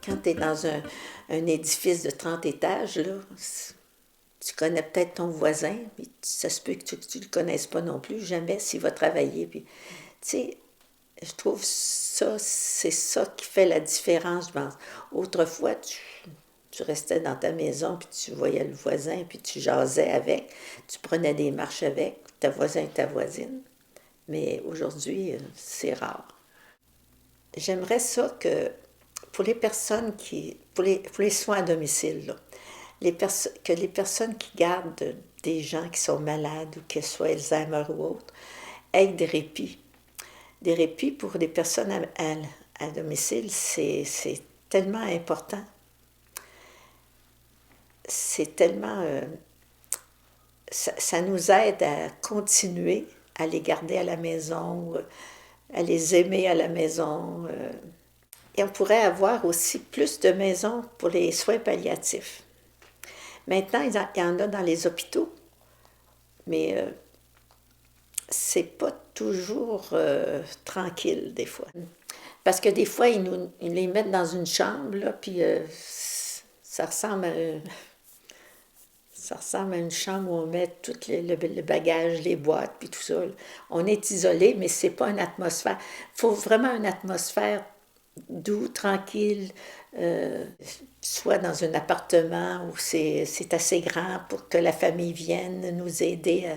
Quand tu es dans un édifice de 30 étages, là, tu connais peut-être ton voisin, mais ça se peut que tu ne le connaisses pas non plus, jamais s'il va travailler. Puis, tu sais, je trouve ça, c'est ça qui fait la différence, je pense. Autrefois, tu restais dans ta maison, puis tu voyais le voisin, puis tu jasais avec, tu prenais des marches avec, ta voisin et ta voisine. Mais aujourd'hui, c'est rare. J'aimerais ça que pour les personnes pour les soins à domicile, là, que les personnes qui gardent des gens qui sont malades ou que ce soit Alzheimer ou autre, aient des répits. Des répits pour les personnes à domicile, c'est tellement important. C'est tellement... ça nous aide à continuer à les garder à la maison, à les aimer à la maison. Et on pourrait avoir aussi plus de maisons pour les soins palliatifs. Maintenant, il y en a dans les hôpitaux, mais c'est pas toujours tranquille des fois. Parce que des fois, ils les mettent dans une chambre, là, puis ça ressemble à, ça ressemble à une chambre où on met tout le bagage, les boîtes, puis tout ça. Là. On est isolé, mais c'est pas une atmosphère. Il faut vraiment une atmosphère doux, tranquille, euh, soit dans un appartement où c'est assez grand pour que la famille vienne nous aider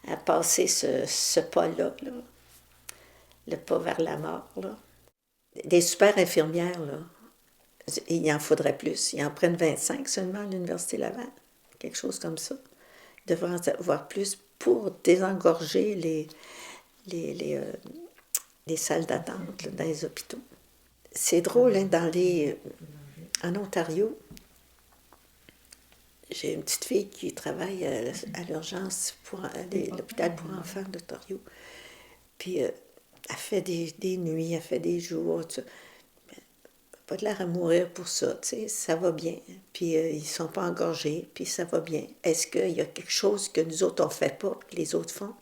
à passer ce pas-là, là, le pas vers la mort. Là. Des super infirmières, là, il en faudrait plus. Ils en prennent 25 seulement à l'Université Laval, quelque chose comme ça. Ils devraient en avoir plus pour désengorger les, les, euh, les salles d'attente là, dans les hôpitaux. C'est drôle, hein, en Ontario, j'ai une petite fille qui travaille à l'urgence pour l'hôpital pour enfants d'Ontario. Puis elle fait des nuits, elle fait des jours. Tu sais. Pas de l'air à mourir pour ça, tu sais, ça va bien. Puis ils ne sont pas engorgés, puis ça va bien. Est-ce qu'il y a quelque chose que nous autres on ne fait pas, que les autres font?